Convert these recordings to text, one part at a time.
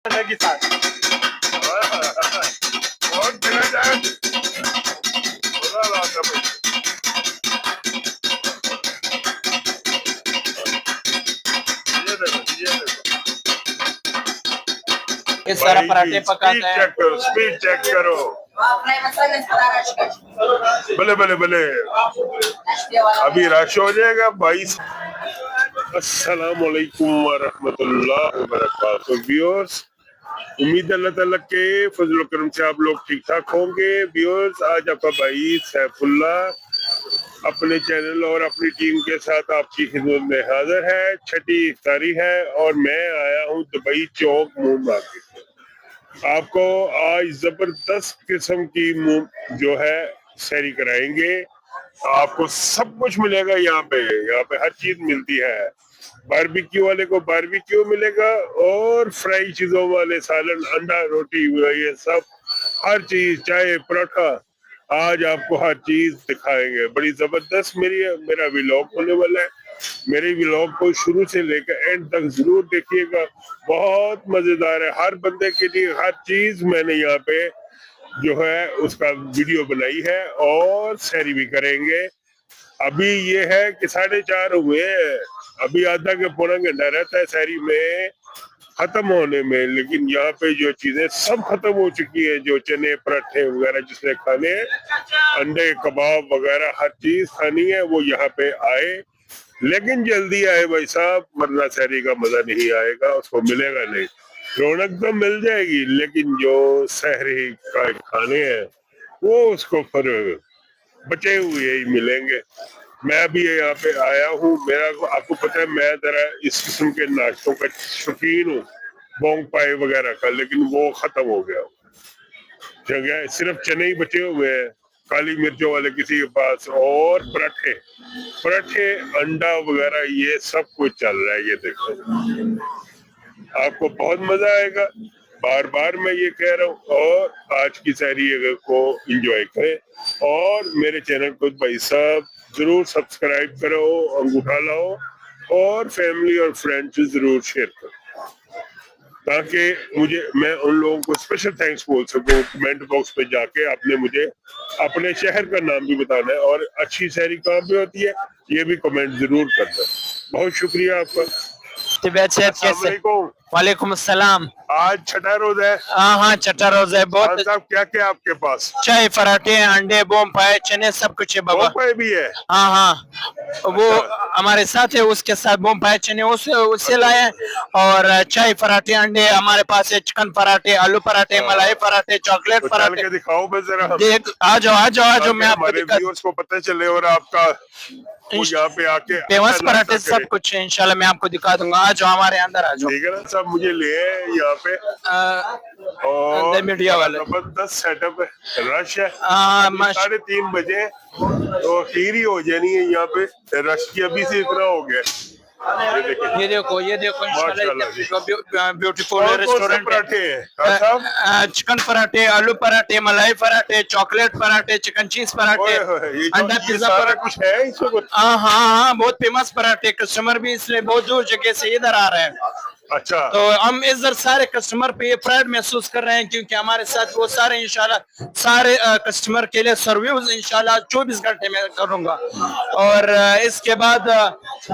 के साथ और चला जाए बड़ा रात है भाई। ये देखो इस तरह पराठे पकाते हैं। स्पीड चेक करो भले भले भले अभी रश हो जाएगा 22। अस्सलाम वालेकुम वरहमतुल्लाह वबरकातुहू व्यूअर्स, उम्मीद अल्लाह ताला के फजल करम से आप लोग ठीक ठाक होंगे। व्यूअर्स, आज आपका भाई सैफुल्ला अपने चैनल और अपनी टीम के साथ आपकी खिदमत में हाजिर है। छठी इफ्तारी है और मैं आया हूँ दुबई चौक मून मार्केट। आपको आज जबरदस्त किस्म की जो है सैरी कराएंगे। आपको सब कुछ मिलेगा यहाँ पे हर चीज मिलती है। बारबेक्यू वाले को बारबेक्यू मिलेगा और फ्राई चीजों वाले सालन, अंडा, रोटी, ये सब हर चीज, चाय, पराठा, आज आपको हर चीज दिखाएंगे। बड़ी जबरदस्त मेरा व्लॉग होने वाला है। मेरे व्लॉग को शुरू से लेकर एंड तक जरूर देखिएगा, बहुत मजेदार है। हर बंदे के लिए हर चीज मैंने यहाँ पे जो है उसका वीडियो बनाई है और सैरी भी करेंगे। अभी ये है कि 4:30 हुए हैं, अभी आधा के पौना घंटा रहता है सैरी में खत्म होने में, लेकिन यहाँ पे जो चीजें सब खत्म हो चुकी है। जो चने, पराठे वगैरह जिसने खाने हैं, अंडे, कबाब वगैरह हर चीज खानी है वो यहाँ पे आए, लेकिन जल्दी आए भाई साहब, वरना सैरी का मजा नहीं आएगा, उसको मिलेगा नहीं। रौनक तो मिल जाएगी लेकिन जो सहरी का खाने हैं वो उसको फिर बचे हुए ही मिलेंगे। मैं भी यहाँ पे आया हूँ, मेरा आपको पता है मैं जरा इस किस्म के नाश्तों का शौकीन हूँ, बोंग पाई वगैरह का, लेकिन वो खत्म हो गया। जगह सिर्फ चने ही बचे हुए हैं, काली मिर्चों वाले किसी के पास, और पराठे, अंडा वगैरह ये सब कुछ चल रहा है। ये देखो, आपको बहुत मजा आएगा, बार बार मैं ये कह रहा हूँ। और आज की सैरी को एंजॉय करें और मेरे चैनल को भाई साहब जरूर सब्सक्राइब करो, अंगूठा लाओ और फैमिली और फ्रेंड्स से जरूर शेयर करो, ताकि मैं उन लोगों को स्पेशल थैंक्स बोल सकूं। कमेंट बॉक्स पे जाके आपने मुझे अपने शहर का नाम भी बताना है और अच्छी सैरी कहाँ पे होती है ये भी कमेंट जरूर करना। बहुत शुक्रिया आपका। वालेकुम अस्सलाम। आज छठा रोज है। हाँ, छठा रोज है। बहुत साहब क्या क्या आपके पास? चाय, पराठे, अंडे, बोम पाए, चने, सब कुछ है बाबा। पाए भी है? हाँ, वो हमारे साथ है, उसके साथ बोम पाए, चने उससे लाए, और चाय, पराठे, अंडे हमारे पास है, चिकन पराठे, आलू पराठे, मलाई पराठे, चॉकलेट पराठे। के दिखाओ मैं जरा। आ जाओ मैं आपको व्यूअर्स को पता चले और आपका यहाँ पे आके फेमस पराठे सब कुछ है। इंशाल्लाह मैं आपको दिखा दूंगा। आ जाओ हमारे अंदर, आ जाओ। ठीक है ना, सब मुझे ले यहाँ पे और मीडिया वाले जबरदस्त सेटअप है, रश है। 3:30 बजे तो खीर ही हो जानी है यहाँ पे, रश की अभी से इतना हो गया। ये देखो ब्यूटीफुल रेस्टोरेंट। पराठे है, चिकन पराठे, आलू पराठे, मलाई पराठे, चॉकलेट पराठे, चिकन चीज पराठे, अंडा पिज्जा पराठा कुछ है इसमें। हाँ, बहुत फेमस पराठे। कस्टमर भी इसलिए बहुत दूर जगह से इधर आ रहे हैं। अच्छा, तो हम इधर सारे कस्टमर पे प्राइड महसूस कर रहे हैं, क्योंकि हमारे साथ वो सारे इंशाल्लाह सारे कस्टमर के लिए सर्विस इंशाल्लाह 24 घंटे में करूंगा। और इसके बाद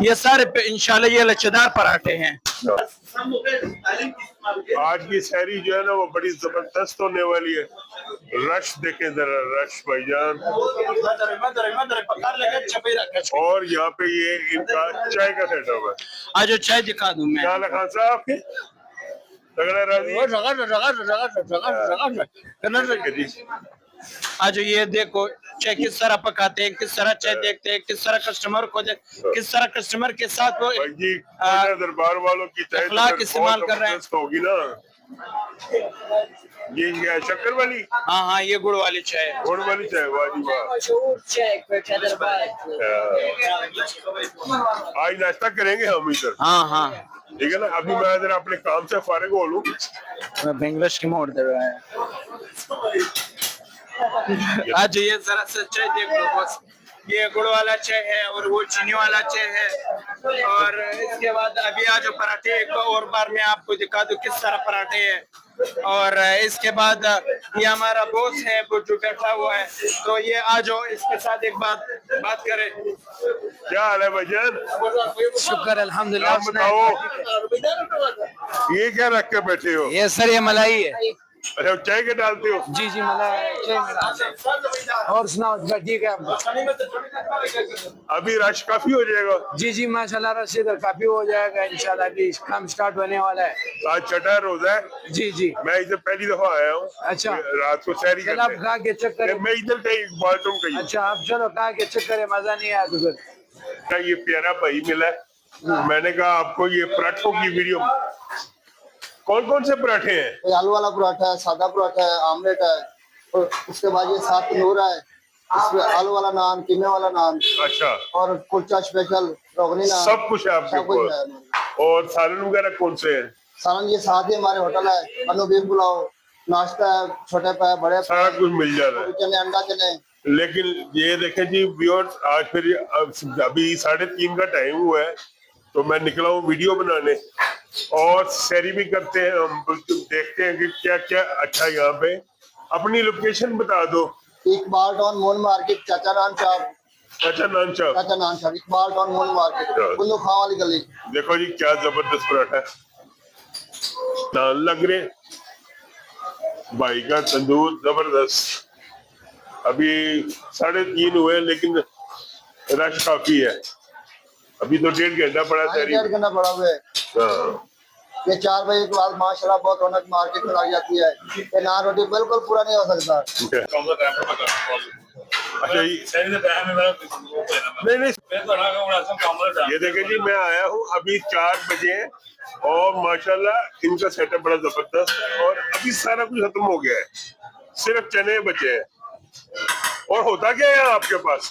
ये सारे इंशाल्लाह ये लच्छेदार पराठे हैं। आज की सैरी जो है ना वो बड़ी जबरदस्त होने वाली है। रश देखे जरा, रश भाईजान। और यहाँ पे ये इनका चाय का सेटअप है। आज चाय दिखा दूं मैं। क्या खान साहब आज ये देखो चाय किस तरह पकाते हैं, किस तरह चाय देखते हैं, किस तरह कस्टमर को किस तरह कस्टमर के साथ वो दरबार वालों की चाय इस्तेमाल कर रहे हैं। होगी ना ये शक्कर वाली? हाँ, ये गुड़ वाली चाय। गुड़ वाली चाय, वाह जी वाह। आज नाश्ता करेंगे हम इधर। हाँ, ठीक है ना। अभी मैं इधर अपने काम से फारिग हो लूं। बांग्लादेश की मोड़ दे रहा है। आज ये जरा से चाय देख लो बस। ये गुड़ वाला चाय है और वो चीनी वाला चाय है। और इसके बाद अभी आज पराठे एक और बार मैं आपको दिखा दूं किस तरह पराठे है। और इसके बाद ये हमारा बॉस है वो जो बैठा हुआ है, तो ये आ जाओ इसके साथ एक बात करें। क्या हाल है भाईजान? शुक्र अल्हम्दुलिल्लाह। आप बताओ, ये क्या रख के बैठे हो? ये सर ये मलाई है। अच्छा, चाय के डालते हो? जी जी मलाई चाय में डालते हैं। और सुनाओ ठीक है आपका? अभी रश काफी हो जाएगा। जी जी माशाल्लाह रश इधर काफी हो जाएगा इंशाल्लाह, अभी काम स्टार्ट होने वाला है। आज छठा रोजा है। जी जी मैं इधर पहली दफा आया हूँ। अच्छा, रात को सैरी चलो आप करते खा के चेक करें। मैं इधर कहीं बाथरूम कहीं। अच्छा आप चलो खा के चेक करें, मजा नहीं आया तो फिर। ये प्यारा भाई मिला है, मैंने कहा आपको ये पराठों की वीडियो। कौन कौन से पराठे हैं? कोई आलू वाला पराठा है, सादा पराठा है, आमलेट है, और उसके बाद ये साथ तंदूर है, इसमें आलू वाला नान, कीमे वाला नान, अच्छा, और कुलचा स्पेशल, रोगनी नान, सब कुछ है आपके सब कुछ पास। है। और सालन वगैरह कौन से हैं? सालन ये साथ ही हमारे होटल है, अनु बीफ पुलाव, नाश्ता है, छोटे पे बड़े पे, सारा कुछ मिल जाता है। चने अंडा चने। लेकिन ये देखें जी व्यूअर्स, आज फिर अभी 3:30 का टाइम हुआ है, तो मैं निकला हूँ वीडियो बनाने और सैरी भी करते हैं हम, देखते हैं कि क्या क्या अच्छा यहाँ पे। अपनी लोकेशन बता दो। इकबाल टाउन मून मार्केट, चाचा नान शॉप, अच्छा, नान चाप। चाचा naan shop, Iqbal town moon market, Bullu Khan वाली गली। देखो जी क्या जबरदस्त पराठा है, नान लग रहे, भाई का तंदूर जबरदस्त। अभी 3:30 हुए लेकिन रश काफी है। अभी तो 1.5 घंटा पड़ा सैरी। 1.5 घंटा पड़ा हुआ है। हाँ। ये 4 बजे के बाद माशाल्लाह बहुत रौनक मार्केट में लग जाती है। ये नान रोटी बिल्कुल पूरा नहीं हो सकता। अच्छा नहीं, ये देखें जी, मैं आया हूँ अभी 4 बजे हैं और माशाल्लाह इनका सेटअप बड़ा जबरदस्त है। और अभी सारा कुछ खत्म हो गया है, सिर्फ चने बचे हैं। और होता क्या है आपके पास?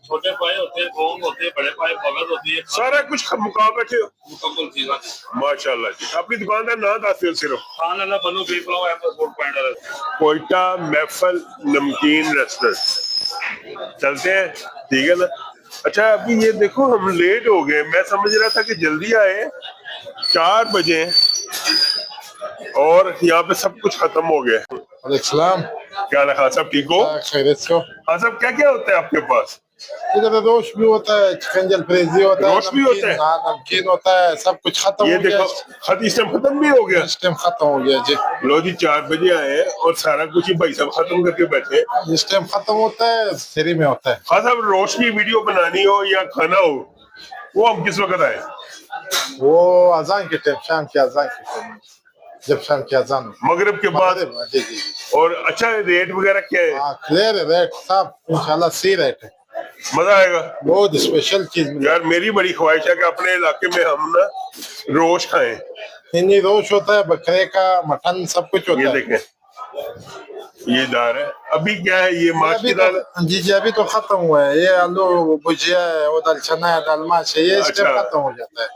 छोटे पाए होते हैं, गोंग होते हैं, बड़े पाए भगत होती है, सारा कुछ मुका बैठे हो। मुकम्मल चीज़। माशाल्लाह जी। अपनी दुकान का नाम आते हो सिर्फ? खान अल्लाह बनो बीफ पुलाव है, फूड पॉइंट है। कोयटा महफल नमकीन रेस्टोरेंट चलते हैं, ठीक है ना? अच्छा, अभी ये देखो हम लेट हो गए, मैं समझ रहा था कि जल्दी आए, 4 बजे और यहाँ पे सब कुछ खत्म हो गया। सलाम, क्या हाल है खान साहब, ठीक हो? खैरियत से हो? खान साहब क्या क्या होता है आपके पास? इधर रोश भी होता है, चिकन जलफ्रेजी होता है, रोश भी होता है? हाँ, नमकीन होता है, सब कुछ खत्म ये हो गया। देखो इस टाइम खत्म भी हो गया। इस टाइम खत्म हो गया जी। लो जी, 4 बजे आए और सारा कुछ ही भाई साहब खत्म करके बैठे। इस टाइम खत्म होता है, शहरी में होता है। खान साहब, रोशनी वीडियो बनानी हो या खाना हो, वो हम किस वक्त आए? वो अजान के टाइम, शाम की अजान के टाइम, जब शाम की अजान हो, मगरिब के बाद। जी जी। और अच्छा, रेट वगैरह क्या है? हाँ, क्लियर है रेट सब, इंशाल्लाह सही रेट है, मजा आएगा। बहुत स्पेशल चीज मिलेगी। यार मेरी बड़ी ख्वाहिश है कि अपने इलाके में हम ना रोश खाएं। हिंदी रोश होता है, बकरे का मटन सब कुछ होता ये है। देखें, ये दाल है। अभी क्या है, ये माश की दाल? जी जी, अभी तो खत्म हुआ है। ये आलू भुजिया है, वो दाल चना है, दाल माश है, ये इस टाइम अच्छा। खत्म हो जाता है,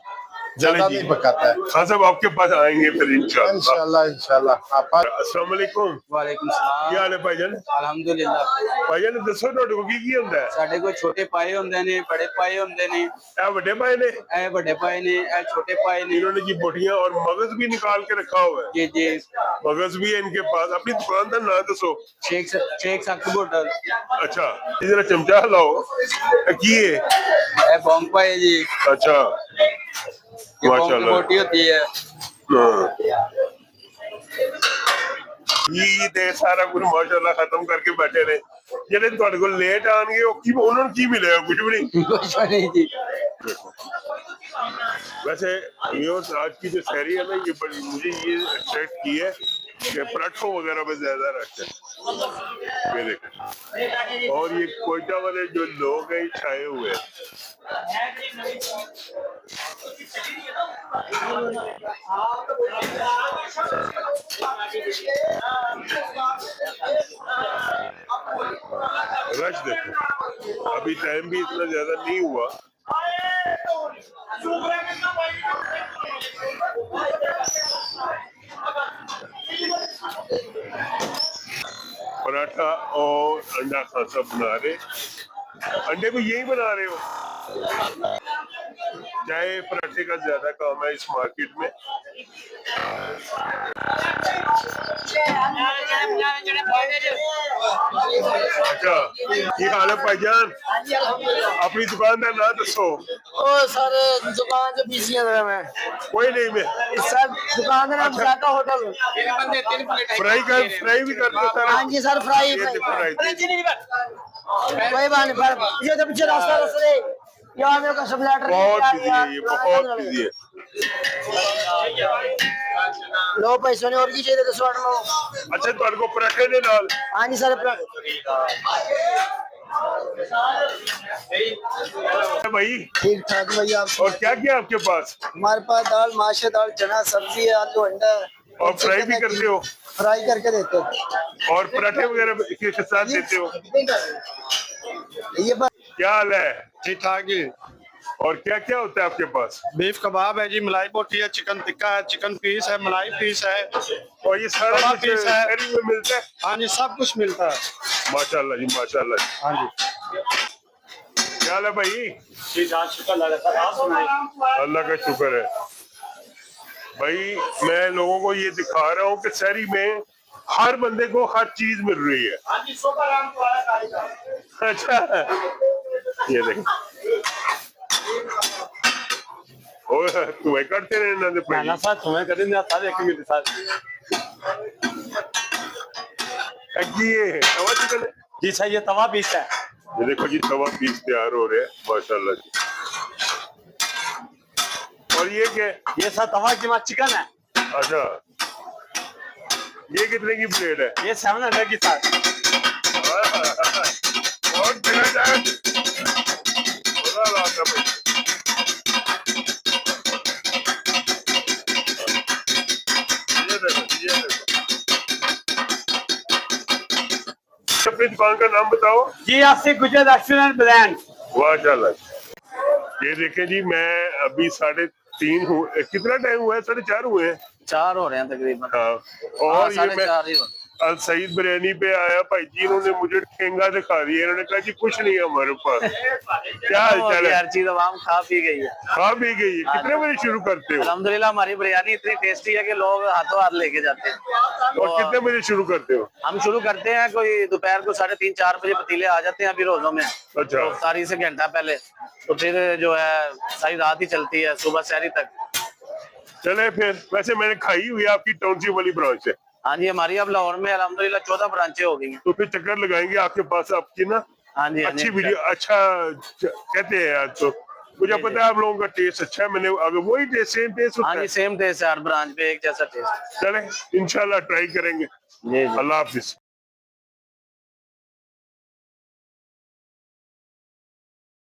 चले ज्यादा जी। नहीं पकाता है। खान साहब आपके पास आएंगे फिर इंशाल्लाह। इंशाल्लाह इंशाल्लाह। आप अस्सलाम वालेकुम। वालेकुम सलाम। क्या हाल है भाईजान? अल्हम्दुलिल्लाह। भाईजान दसो ਤੁਹਾਡੇ ਕੋਲ ਕੀ ਹੁੰਦਾ ਹੈ? ਸਾਡੇ ਕੋਲ ਛੋਟੇ ਪਾਏ ਹੁੰਦੇ ਨੇ, बड़े पाए ਹੁੰਦੇ ਨੇ, ਇਹ ਵੱਡੇ ਭਾਈ ਨੇ, ਇਹ ਵੱਡੇ ਪਾए ਨੇ, ਇਹ छोटे पाए ने। इन्होंने जी बोटियां और मगज भी निकाल के रखा हुआ है। जी जी, मगज भी है इनके पास। अपनी दुकान का नाम दसो। शेख साकिब होटल। अच्छा, जरा चमचा हिलाओ। की है? ये बोंग पाए जी, अच्छा, ये बोंग की माशाल्लाह। बोटी होती है। ये ते सारा कुछ माशाल्लाह खत्म करके बैठे ने। ਜਿਹੜੇ ਤੁਹਾਡੇ ਕੋਲ ਲੇਟ ਆਣਗੇ ਉਹ ਕੀ, ਉਹਨਾਂ ਨੂੰ ਕੀ ਮਿलेगा? कुछ भी नहीं। कुछ नहीं जी। वैसे व्यूअर्स, आज की जो सैरी है ना, ये बड़ी मुझे ये अट्रैक्ट की है कि पराठों वगैरह में ज्यादा रश है। ये देखें, और ये कोयटा वाले जो लोग हैं छाए हुए हैं। रश देखो, अभी टाइम भी इतना ज्यादा नहीं हुआ। पराठा और अंडा खासा बना रहे। अंडे भी यही बना रहे हो? चाय पराठे का ज्यादा काम है इस मार्केट में। अच्छा, की हाल है भाईजान? अपनी दुकान का नाम दसो। ओ सर दुकान से बिजी है मैं। कोई नहीं मैं सर दुकान का नाम जाका होटल। फ्राई भी करते हो सर? हाँ जी सर, फ्राई ये देखो फ्राई। कोई बात नहीं पर ये तो पीछे रास्ता दे यार, मेरे को सब लेटर बहुत बिजी है ये, बहुत बिजी है। लो पैसे ने और की चाहिए तो सॉर्ट लो। अच्छा तुहाडे को पराठे दे नाल? हाँ जी सर। भाई ठीक ठाक भैया। आप और क्या क्या आपके पास? हमारे पास दाल, माशे दाल, चना, सब्जी है, आलू, अंडा है। और फ्राई भी करते हो? फ्राई करके देते हो। और पराठे वगैरह के साथ देते हो? ये बात क्या हाल है? ठीक ठाक जी। और क्या क्या होता है आपके पास? बीफ कबाब है जी, मलाई बोटी है, चिकन टिक्का है, चिकन पीस है, मलाई पीस है। और ये सारा कबाब कुछ पीस है। शहरी में मिलता है? हाँ जी, सब कुछ मिलता है। माशाल्लाह जी, माशाल्लाह। हाँ जी। क्या हाल है भाई? शुक्र अल्लाह का शुक्र है भाई। मैं लोगों को ये दिखा रहा हूँ कि शहरी में हर बंदे को हर चीज मिल रही है। अच्छा, ये देख तुम्हें करते रहे ना भाई। साथ तुम्हें कर देंगे सारे एक मिनट साथ ये तवा चिकन है जी सर, ये तवा पीस है। ये देखो जी, तवा पीस तैयार हो रहे हैं माशाल्लाह जी। और ये क्या है? ये सर तवा की चिकन है। अच्छा, ये कितने की प्लेट है? ये 700 की सर। और चला जाए मजा आता भाई। ये देखो, ये देखो। अपनी दुकान का नाम बताओ। जी आपसे गुजर रेस्टोरेंट ब्रांड। माशाल्लाह। ये देखें जी, मैं अभी 3:30 हूँ। कितना टाइम हुआ है? 4:30 हुए हैं। 4 हो रहे हैं तकरीबन। हाँ, और ये मैं 4:30 ही हो। अल सईद बिरयानी पे आया भाई जी, इन्होंने मुझे ठेंगा दिखा दिया। इन्होंने कहा जी कुछ नहीं है हमारे पास। क्या हाल चाल है? हर चीज आवाम खा पी गई है। खा भी गई है। कितने बजे शुरू करते हो? अल्हम्दुलिल्लाह हमारी बिरयानी इतनी टेस्टी है कि लोग हाथों हाथ लेके जाते हैं। और कितने बजे शुरू करते हो? हम शुरू करते हैं कोई दोपहर को 3:30-4 बजे पतीले आ जाते हैं अभी रोजों में। अच्छा। तो सारी से घंटा पहले, तो फिर जो है सारी रात ही चलती है, सुबह सहरी तक। चले फिर। वैसे मैंने खाई हुई है आपकी टाउनशिप वाली ब्रांच है। हाँ जी, हमारी अब लाहौर में अल्हम्दुलिल्लाह 14 ब्रांचें हो गई हैं। तो फिर चक्कर लगाएंगे आपके पास, आपकी ना हाँ जी, हाँ जी, अच्छी वीडियो। अच्छा कहते हैं यार, तो मुझे पता है आप लोगों का टेस्ट अच्छा है। मैंने अगर वही टेस्ट, सेम टेस्ट हाँ होता जी, है। सेम टेस्ट है हर ब्रांच पे, एक जैसा टेस्ट। चले इंशाल्लाह ट्राई करेंगे। जी जी। अल्लाह हाफिज।